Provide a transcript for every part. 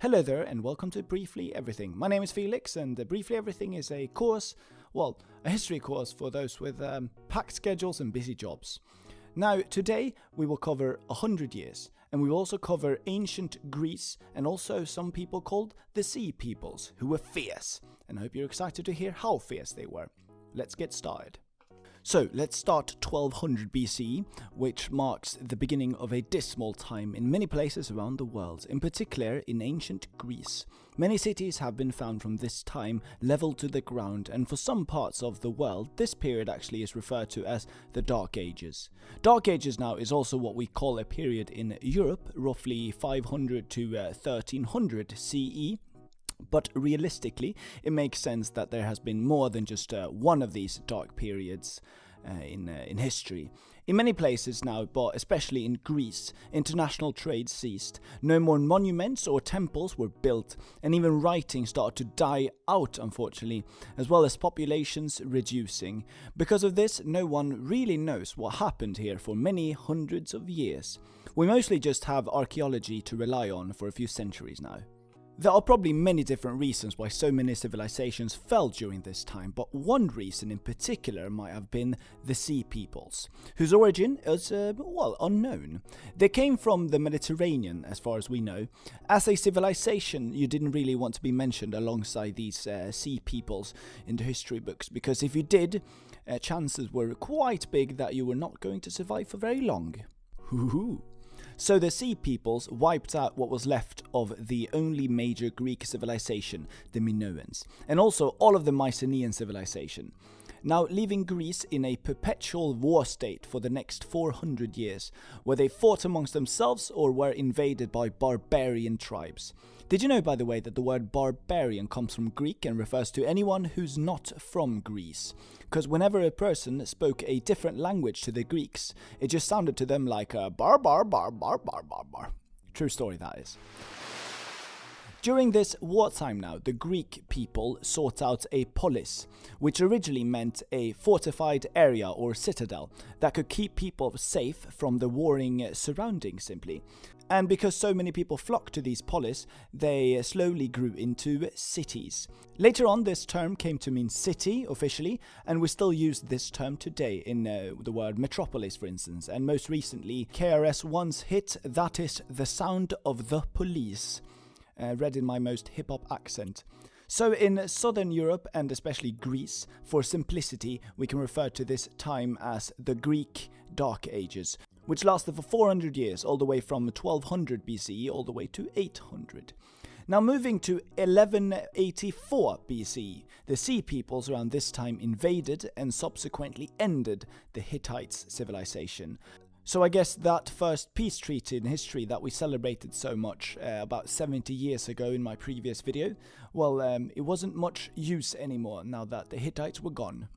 Hello there and welcome to Briefly Everything. My name is Felix and Briefly Everything is a course, a history course for those with packed schedules and busy jobs. Now today we will cover 100 years and we will also cover ancient Greece and also some people called the Sea Peoples who were fierce, and I hope you're excited to hear how fierce they were. Let's get started. So let's start 1200 BCE, which marks the beginning of a dismal time in many places around the world, in particular in ancient Greece. Many cities have been found from this time leveled to the ground, and for some parts of the world, this period actually is referred to as the Dark Ages. Dark Ages now is also what we call a period in Europe, roughly 500 to 1300 CE. But realistically, it makes sense that there has been more than just one of these dark periods in history. In many places now, but especially in Greece, international trade ceased. No more monuments or temples were built, and even writing started to die out, unfortunately, as well as populations reducing. Because of this, no one really knows what happened here for many hundreds of years. We mostly just have archaeology to rely on for a few centuries now. There are probably many different reasons why so many civilizations fell during this time, but one reason in particular might have been the Sea Peoples, whose origin is, unknown. They came from the Mediterranean, as far as we know. As a civilization, you didn't really want to be mentioned alongside these Sea Peoples in the history books, because if you did, chances were quite big that you were not going to survive for very long. Hoo-hoo. So the Sea Peoples wiped out what was left of the only major Greek civilization, the Minoans, and also all of the Mycenaean civilization. Now leaving Greece in a perpetual war state for the next 400 years, where they fought amongst themselves or were invaded by barbarian tribes. Did you know, by the way, that the word barbarian comes from Greek and refers to anyone who's not from Greece? Because whenever a person spoke a different language to the Greeks, it just sounded to them like a bar. True story, that is. During this wartime now, the Greek people sought out a polis, which originally meant a fortified area or citadel that could keep people safe from the warring surroundings simply. And because so many people flocked to these polis, they slowly grew into cities. Later on, this term came to mean city officially, and we still use this term today in the word metropolis, for instance. And most recently, KRS One's hit, That Is the Sound of the Police. Read in my most hip-hop accent. So in southern Europe and especially Greece, for simplicity, we can refer to this time as the Greek Dark Ages, which lasted for 400 years, all the way from 1200 BCE all the way to 800. Now moving to 1184 BCE, the Sea Peoples around this time invaded and subsequently ended the Hittites civilization. So I guess that first peace treaty in history that we celebrated so much about 70 years ago in my previous video, it wasn't much use anymore now that the Hittites were gone.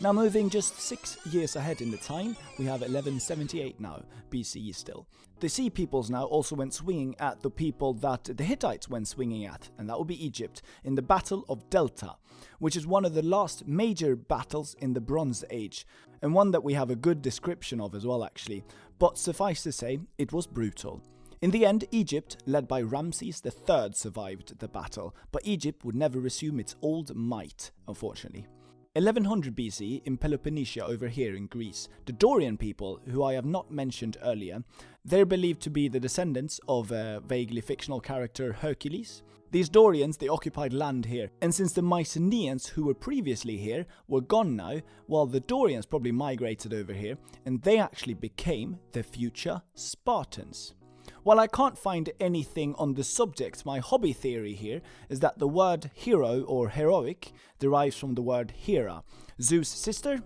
Now moving just 6 years ahead in the time, we have 1178 now, BCE still. The Sea Peoples now also went swinging at the people that the Hittites went swinging at, and that would be Egypt, in the Battle of Delta, which is one of the last major battles in the Bronze Age, and one that we have a good description of as well actually, but suffice to say, it was brutal. In the end, Egypt, led by Ramses III, survived the battle, but Egypt would never resume its old might, unfortunately. 1100 BC in Peloponnnesia over here in Greece, the Dorian people, who I have not mentioned earlier, they're believed to be the descendants of a vaguely fictional character Hercules. These Dorians, they occupied land here, and since the Mycenaeans who were previously here were gone now, the Dorians probably migrated over here, and they actually became the future Spartans. While I can't find anything on the subject, my hobby theory here is that the word hero or heroic derives from the word Hera, Zeus' sister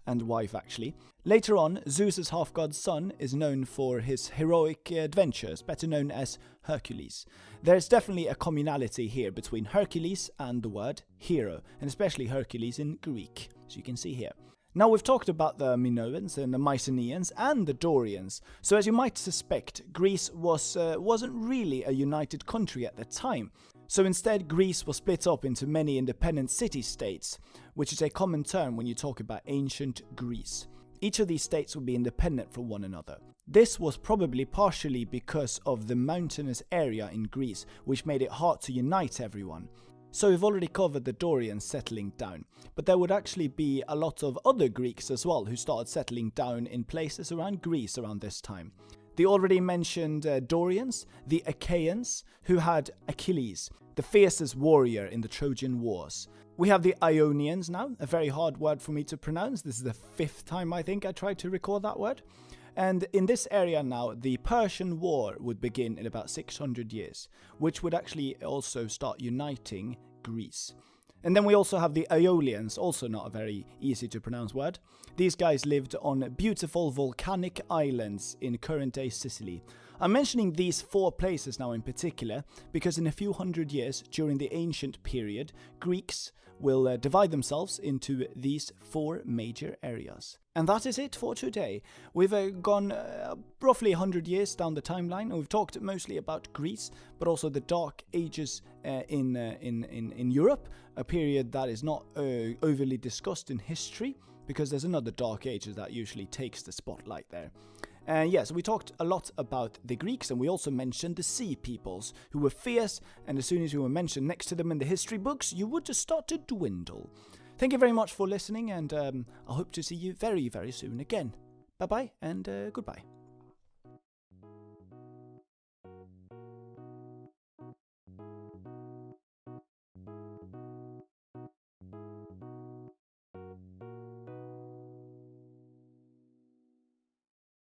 and wife actually. Later on, Zeus' half-god son is known for his heroic adventures, better known as Hercules. There's definitely a communality here between Hercules and the word hero, and especially Hercules in Greek, as you can see here. Now we've talked about the Minoans and the Mycenaeans and the Dorians, so as you might suspect, Greece wasn't really a united country at the time. So instead, Greece was split up into many independent city-states, which is a common term when you talk about ancient Greece. Each of these states would be independent from one another. This was probably partially because of the mountainous area in Greece, which made it hard to unite everyone. So we've already covered the Dorians settling down, but there would actually be a lot of other Greeks as well who started settling down in places around Greece around this time. The already mentioned Dorians, the Achaeans, who had Achilles, the fiercest warrior in the Trojan Wars. We have the Ionians now, a very hard word for me to pronounce. This is the 5th time I think I tried to record that word. And in this area now, the Persian War would begin in about 600 years, which would actually also start uniting Greece. And then we also have the Aeolians, also not a very easy to pronounce word. These guys lived on beautiful volcanic islands in current-day Sicily. I'm mentioning these 4 places now in particular because in a few hundred years during the ancient period, Greeks will divide themselves into these 4 major areas. And that is it for today. We've gone roughly 100 years down the timeline, and we've talked mostly about Greece, but also the Dark Ages in Europe, a period that is not overly discussed in history, because there's another Dark Ages that usually takes the spotlight there. So we talked a lot about the Greeks, and we also mentioned the Sea Peoples, who were fierce, and as soon as you were mentioned next to them in the history books, you would just start to dwindle. Thank you very much for listening, and I hope to see you very, very soon again. Bye-bye, and goodbye.